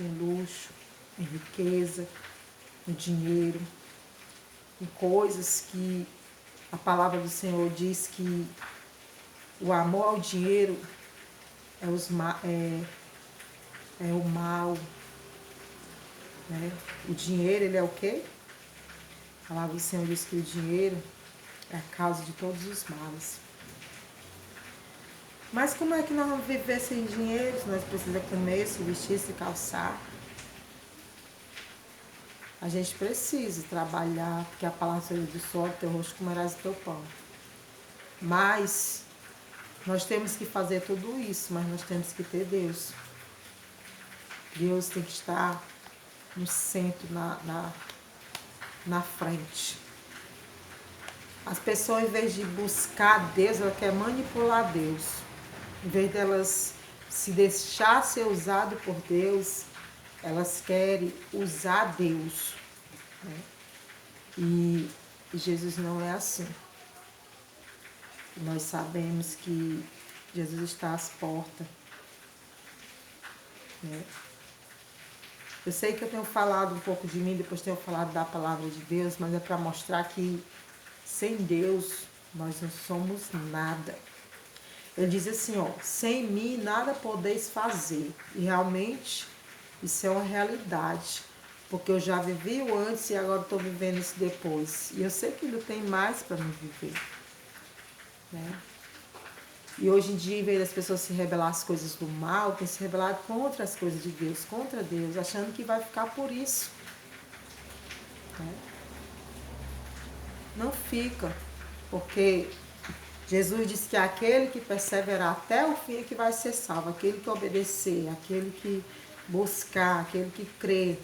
em luxo, em riqueza, em dinheiro, em coisas que a palavra do Senhor diz que o amor ao dinheiro é o mal. Né? O dinheiro, ele é o quê? A palavra do Senhor diz que o dinheiro é a causa de todos os males. Mas como é que nós vamos viver sem dinheiro? Se nós precisamos comer, se vestir, se calçar. A gente precisa trabalhar, porque a palavra do sol, teu rosto comerás o teu pão. Mas nós temos que fazer tudo isso, mas nós temos que ter Deus. Deus tem que estar no centro, na frente. As pessoas, em vez de buscar Deus, elas querem manipular Deus. Em vez delas se deixar ser usado por Deus, elas querem usar Deus. Né? E Jesus não é assim. Nós sabemos que Jesus está às portas. Né? Eu sei que eu tenho falado um pouco de mim, depois tenho falado da palavra de Deus, mas é para mostrar que sem Deus nós não somos nada. Ele diz assim, ó, sem mim nada podeis fazer. E realmente isso é uma realidade. Porque eu já vivi o antes e agora estou vivendo isso depois. E eu sei que ainda tem mais para me viver. Né? E hoje em dia, em vez das pessoas se rebelar às coisas do mal, tem se rebelado contra as coisas de Deus, contra Deus, achando que vai ficar por isso. Né? Não fica, porque Jesus disse que aquele que perseverar até o fim é que vai ser salvo, aquele que obedecer, aquele que buscar, aquele que crê.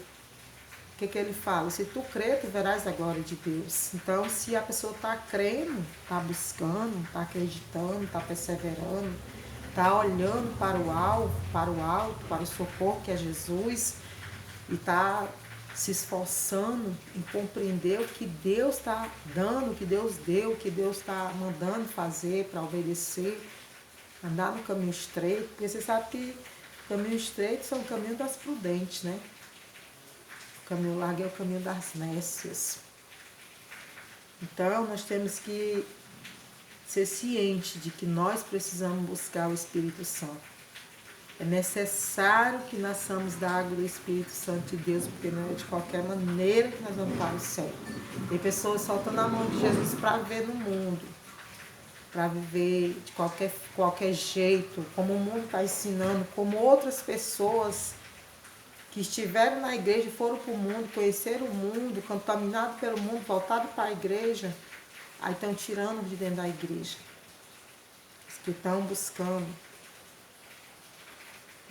O que ele fala? Se tu crer, tu verás a glória de Deus. Então, se a pessoa está crendo, está buscando, está acreditando, está perseverando, está olhando para o alto, para o socorro que é Jesus, e está se esforçando em compreender o que Deus está dando, o que Deus deu, o que Deus está mandando fazer para obedecer, andar no caminho estreito, porque você sabe que o caminho estreito são o caminho das prudentes, né? O caminho largo é o caminho das nécias. Então, nós temos que ser cientes de que nós precisamos buscar o Espírito Santo. É necessário que nasçamos da água do Espírito Santo de Deus, porque não é de qualquer maneira que nós vamos para o céu. Tem pessoas soltando a mão de Jesus para viver no mundo, para viver de qualquer jeito, como o mundo está ensinando, como outras pessoas que estiveram na igreja e foram para o mundo, conheceram o mundo, contaminados pelo mundo, voltaram para a igreja, aí estão tirando de dentro da igreja. Os que estão buscando.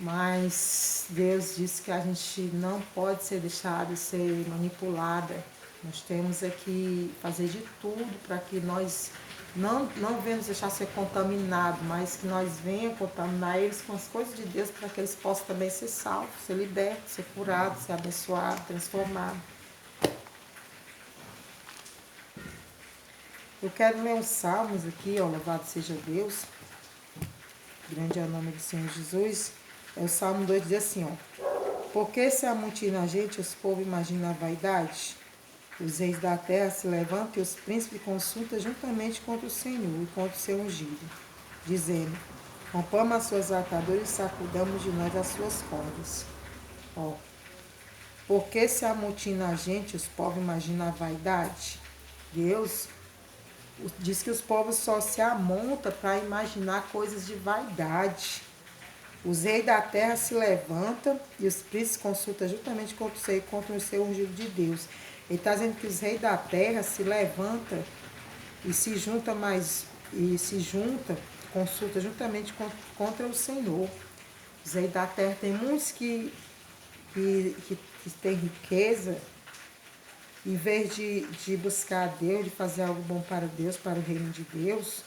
Mas Deus disse que a gente não pode ser deixado ser manipulada. Nós temos que fazer de tudo para que nós não venhamos deixar ser contaminados, mas que nós venhamos contaminar eles com as coisas de Deus para que eles possam também ser salvos, ser libertos, ser curados, ser abençoados, transformados. Eu quero ler uns salmos aqui, ó, louvado seja Deus. Grande é o nome do Senhor Jesus. É o Salmo 2, diz assim, ó. Porque se amontina a gente, os povos imaginam a vaidade? Os reis da terra se levantam e os príncipes consultam juntamente contra o Senhor e contra o seu ungido, dizendo, rompamos as suas ataduras e sacudamos de nós as suas cordas. Ó, porque se amontina a gente, os povos imaginam a vaidade? Deus diz que os povos só se amontam para imaginar coisas de vaidade. Os reis da terra se levantam e os príncipes consultam juntamente contra o seu ungido de Deus. Ele está dizendo que os reis da terra se levantam e se juntam consulta juntamente contra o Senhor. Os reis da terra tem muitos que têm riqueza, em vez de buscar a Deus, de fazer algo bom para Deus, para o reino de Deus,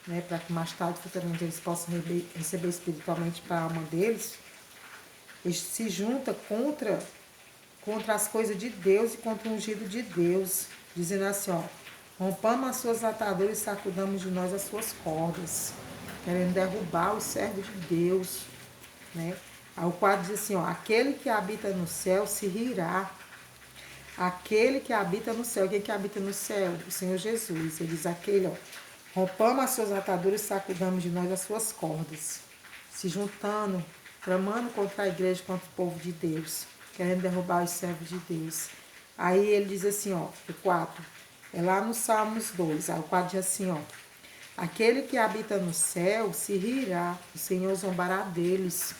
né, para que mais tarde, futuramente, eles possam receber espiritualmente para a alma deles, eles se juntam contra as coisas de Deus e contra o ungido de Deus, dizendo assim, ó, rompamos as suas ataduras e sacudamos de nós as suas cordas, querendo derrubar os servos de Deus, né? Aí o 4 diz assim, ó, aquele que habita no céu se rirá. Aquele que habita no céu. Quem que habita no céu? O Senhor Jesus. Ele diz aquele, ó, rompamos as suas ataduras e sacudamos de nós as suas cordas. Se juntando, tramando contra a igreja, contra o povo de Deus, querendo derrubar os servos de Deus. Aí ele diz assim, ó, o 4, é lá no Salmos 2, aí o 4 diz assim, ó, aquele que habita no céu se rirá, o Senhor zombará deles.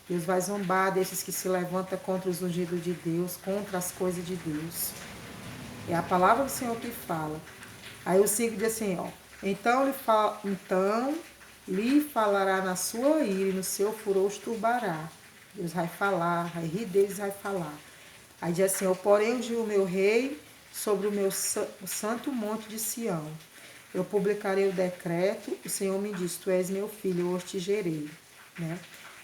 Deus vai zombar desses que se levantam contra os ungidos de Deus, contra as coisas de Deus. É a palavra do Senhor que fala. Aí o 5 diz assim, ó, então lhe falará na sua ira e no seu furor os turbará. Deus vai falar, vai rir deles e vai falar. Aí diz assim, eu porém ungi o meu rei sobre o meu santo monte de Sião. Eu publicarei o decreto, o Senhor me diz, tu és meu filho, eu hoje te gerei. Né?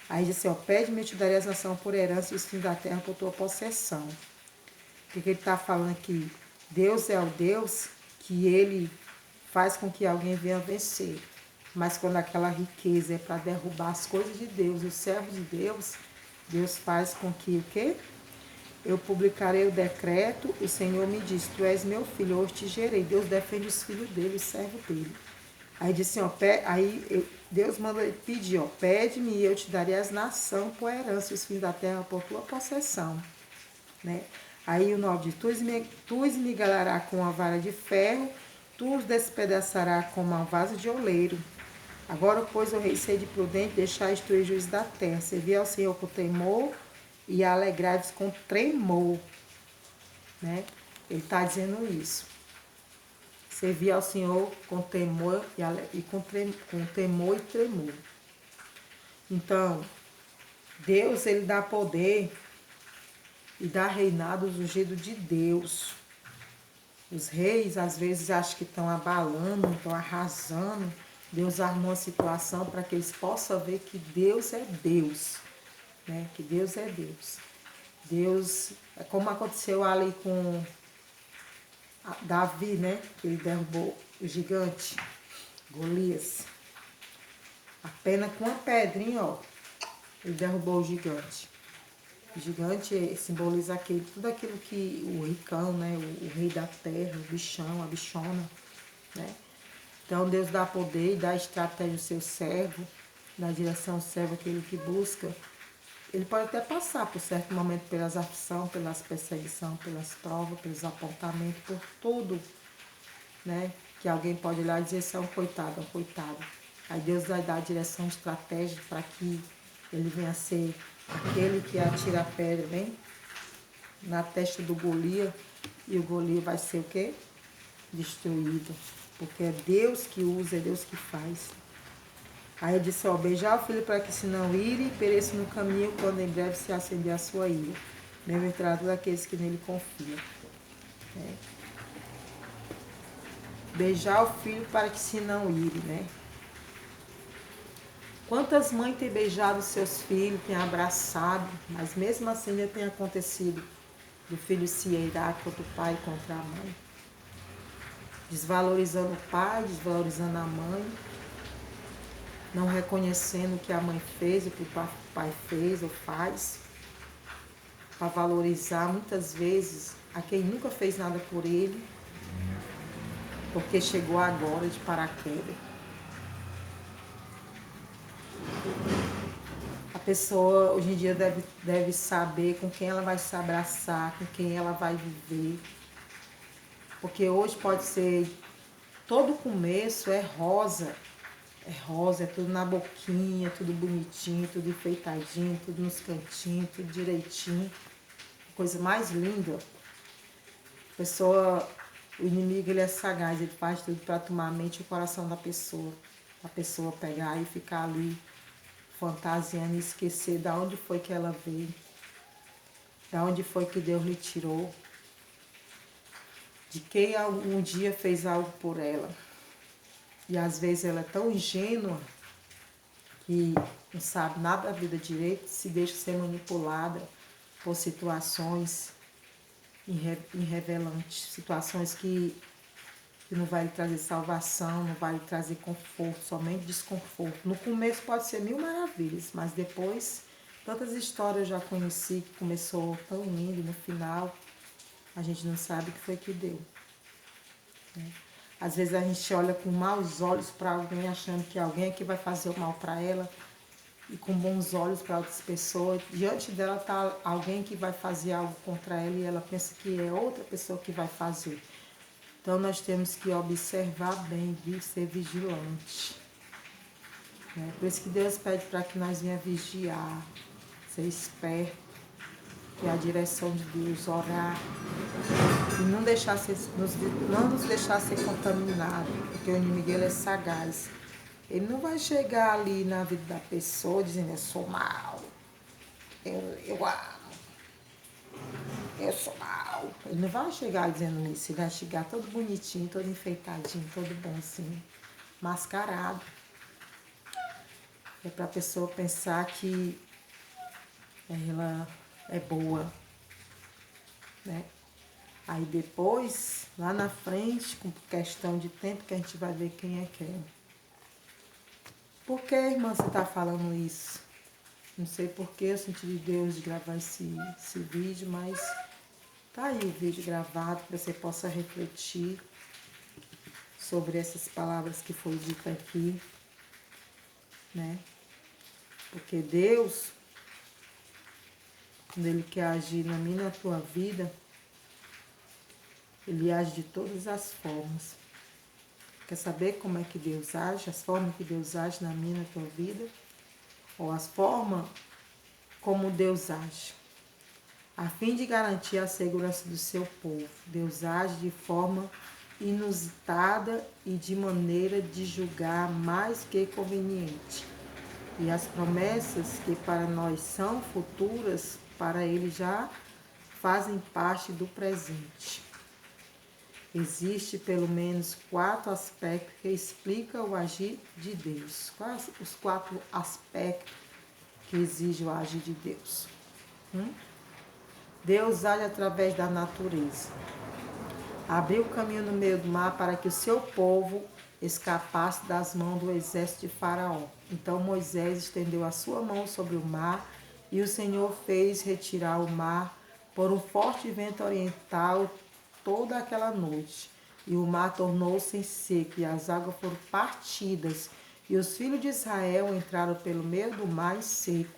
Aí diz assim, ó, pede-me, eu te darei as nações por herança e os fins da terra por tua possessão. O que ele está falando aqui? Deus é o Deus que ele faz com que alguém venha vencer. Mas quando aquela riqueza é para derrubar as coisas de Deus, os servos de Deus, Deus faz com que o quê? Eu publicarei o decreto, o Senhor me diz, tu és meu filho, hoje te gerei. Deus defende os filhos dele, os servos dele. Aí disse assim, ó, Deus manda ele pedir, ó, pede-me e eu te darei as nações por herança, os fins da terra por tua possessão. Né? Aí o 9 diz, tu esmigalará com a vara de ferro, tu os despedaçará com uma vaso de oleiro. Agora, pois, o rei, sede prudente, deixai instruir o juiz da terra. Servi ao Senhor com temor e alegrai-vos com tremor. Né? Ele está dizendo isso. Servir ao Senhor com temor com temor e tremor. Então, Deus, ele dá poder e dá reinado aos ungidos de Deus. Os reis, às vezes, acham que estão abalando, estão arrasando. Deus armou uma situação para que eles possam ver que Deus é Deus. Né? Que Deus é Deus. Deus, como aconteceu ali com Davi, né? Que ele derrubou o gigante, Golias. Apenas com uma pedrinha, ó, ele derrubou o gigante. O gigante simboliza tudo aquilo que o ricão, né? O rei da terra, o bichão, a bichona, né? Então Deus dá poder e dá estratégia ao seu servo, dá direção ao servo, aquele que busca. Ele pode até passar por certo momento pelas aflições, pelas perseguições, pelas provas, pelos apontamentos, por tudo, né? Que alguém pode olhar e dizer, isso é um coitado, Aí Deus vai dar a direção estratégica para que ele venha a ser aquele que atira a pedra bem na testa do Golias, e o Golias vai ser o quê? Destruído. Porque é Deus que usa, é Deus que faz. Aí ele disse, ó, beijar o filho para que se não ire, pereça no caminho, quando em breve se acender a sua ira. Mesmo entrado daqueles que nele confiam. É. Beijar o filho para que se não ire, né? Quantas mães têm beijado seus filhos, têm abraçado, mas mesmo assim ainda tem acontecido do filho se irar contra o pai e contra a mãe. Desvalorizando o pai, desvalorizando a mãe, não reconhecendo o que a mãe fez, o que o pai fez ou faz, para valorizar muitas vezes a quem nunca fez nada por ele, porque chegou agora de paraquedas. A pessoa hoje em dia deve saber com quem ela vai se abraçar, com quem ela vai viver. Porque hoje pode ser, todo começo é rosa, é tudo na boquinha, tudo bonitinho, tudo enfeitadinho, tudo nos cantinhos, tudo direitinho. Coisa mais linda. A pessoa, o inimigo, ele é sagaz, ele faz tudo para tomar a mente e o coração da pessoa. A pessoa pegar e ficar ali fantasiando e esquecer de onde foi que ela veio, de onde foi que Deus lhe tirou, de quem um dia fez algo por ela. E às vezes ela é tão ingênua que não sabe nada da vida direito, se deixa ser manipulada por situações irrevelantes, situações que não vai lhe trazer salvação, não vai lhe trazer conforto, somente desconforto. No começo pode ser mil maravilhas, mas depois Tantas histórias eu já conheci que começou tão lindo e no final a gente não sabe o que foi que deu. Né? Às vezes a gente olha com maus olhos para alguém, achando que alguém é que vai fazer o mal para ela, e com bons olhos para outras pessoas. Diante dela está alguém que vai fazer algo contra ela e ela pensa que é outra pessoa que vai fazer. Então nós temos que observar bem, ser vigilante. Né? Por isso que Deus pede para que nós venhamos vigiar, ser esperto, ter a direção de Deus, orar e não, não nos deixar ser contaminado, porque o inimigo ele é sagaz. Ele não vai chegar ali na vida da pessoa dizendo eu sou mal, eu amo, eu sou mal. Ele não vai chegar dizendo isso, ele vai chegar todo bonitinho, todo enfeitadinho, todo bonzinho, mascarado. É para a pessoa pensar que ela é boa, né? Aí depois, lá na frente, com questão de tempo, que a gente vai ver quem é quem. Por que, irmã, você está falando isso? Não sei por que eu senti de Deus de gravar esse vídeo, mas tá aí o vídeo gravado para você possa refletir sobre essas palavras que foi dita aqui, né? Porque Deus, quando Ele quer agir na minha e na tua vida, Ele age de todas as formas. Quer saber como é que Deus age, as formas que Deus age na minha e na tua vida? Ou as formas como Deus age? A fim de garantir a segurança do seu povo, Deus age de forma inusitada e de maneira de julgar mais que conveniente. E as promessas que para nós são futuras, para Ele já fazem parte do presente. Existe pelo menos 4 aspectos que explicam o agir de Deus. Quais os 4 aspectos que exigem o agir de Deus? Deus age através da natureza. Abriu o caminho no meio do mar para que o seu povo escapasse das mãos do exército de Faraó. Então Moisés estendeu a sua mão sobre o mar e o Senhor fez retirar o mar por um forte vento oriental toda aquela noite. E o mar tornou-se seco e as águas foram partidas. E os filhos de Israel entraram pelo meio do mar seco.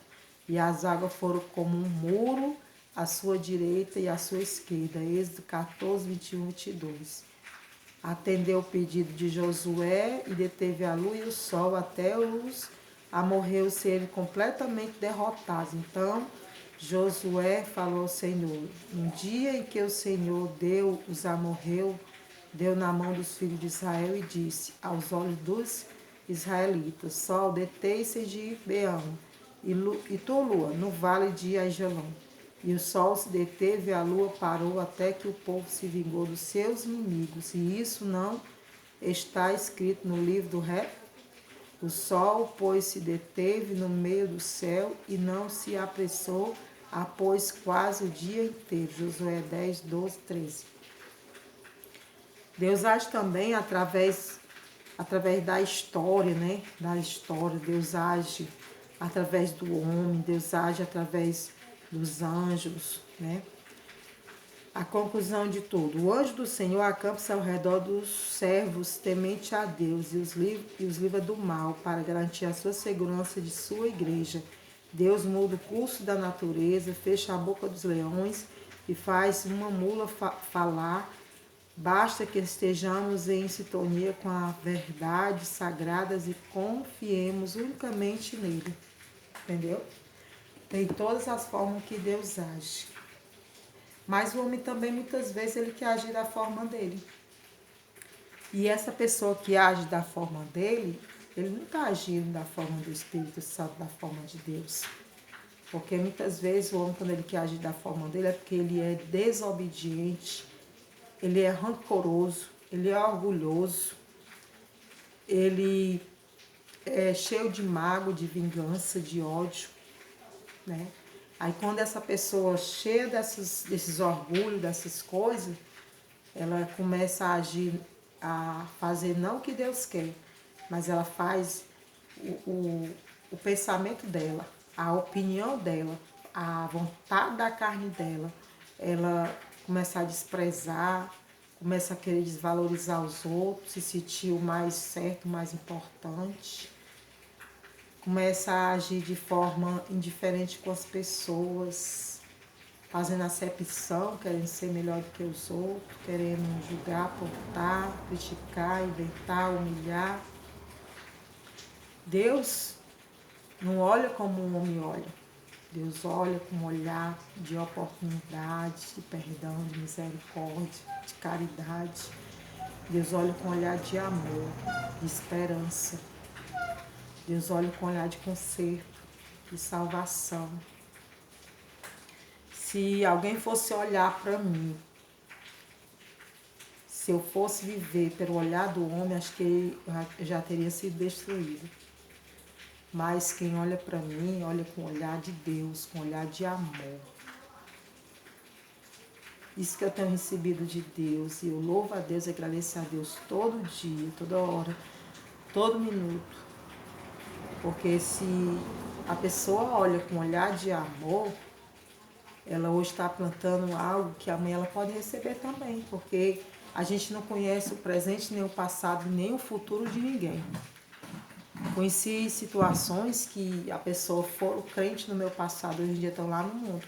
E as águas foram como um muro à sua direita e à sua esquerda. Êxodo 14, 21, 22. Atendeu o pedido de Josué e deteve a lua e o sol até os amorreus serem completamente derrotados. Então Josué falou ao Senhor: no dia em que o Senhor deu os amorreus, deu na mão dos filhos de Israel e disse aos olhos dos israelitas: sol, detei-se de Beão, e tu, lua, no vale de Aijalon. E o sol se deteve e a lua parou até que o povo se vingou dos seus inimigos. E isso não está escrito no livro do rei? O sol, pois, se deteve no meio do céu e não se apressou, após quase o dia inteiro. Josué 10, 12, 13. Deus age também através da história, né? Da história. Deus age através do homem, Deus age através dos anjos, né? A conclusão de tudo. O anjo do Senhor acampa-se ao redor dos servos temente a Deus e os livra do mal para garantir a sua segurança de sua igreja. Deus muda o curso da natureza, fecha a boca dos leões e faz uma mula falar. Basta que estejamos em sintonia com a verdade sagradas e confiemos unicamente nele. Entendeu? Tem todas as formas que Deus age. Mas o homem também, muitas vezes, ele quer agir da forma dele. E essa pessoa que age da forma dele, ele não está agindo da forma do Espírito Santo, da forma de Deus. Porque muitas vezes o homem, quando ele quer agir da forma dele, é porque ele é desobediente, ele é rancoroso, ele é orgulhoso, ele é cheio de mágoa, de vingança, de ódio, né? Aí quando essa pessoa cheia desses orgulhos, dessas coisas, ela começa a agir, a fazer não o que Deus quer, mas ela faz o pensamento dela. a opinião dela, a vontade da carne dela, ela começa a desprezar, começa a querer desvalorizar os outros, se sentir o mais certo, o mais importante, começa a agir de forma indiferente com as pessoas, fazendo acepção, querendo ser melhor do que os outros, querendo julgar, apontar, criticar, inventar, humilhar. Deus não olha como um homem olha. Deus olha com um olhar de oportunidade, de perdão, de misericórdia, de caridade. Deus olha com um olhar de amor, de esperança. Deus olha com um olhar de conserto, de salvação. Se alguém fosse olhar para mim, se eu fosse viver pelo olhar do homem, acho que eu já teria sido destruído. Mas quem olha para mim, olha com o olhar de Deus, com o olhar de amor. Isso que eu tenho recebido de Deus, e eu louvo a Deus e agradeço a Deus todo dia, toda hora, todo minuto. Porque se a pessoa olha com um olhar de amor, ela hoje está plantando algo que amanhã ela pode receber também, porque a gente não conhece o presente, nem o passado, nem o futuro de ninguém. Conheci situações que a pessoa foram crente no meu passado, hoje em dia estão lá no mundo,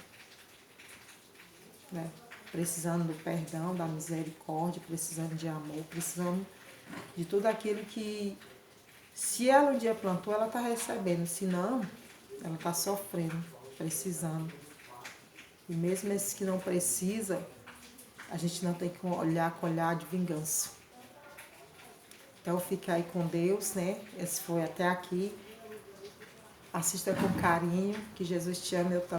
né? Precisando do perdão, da misericórdia, precisando de amor, precisando de tudo aquilo que, se ela um dia plantou, ela está recebendo, se não, ela está sofrendo, precisando. E mesmo esses que não precisam, a gente não tem que olhar com olhar de vingança. Então fica aí com Deus, né? Esse foi até aqui. Assista com carinho, que Jesus te ama, eu também.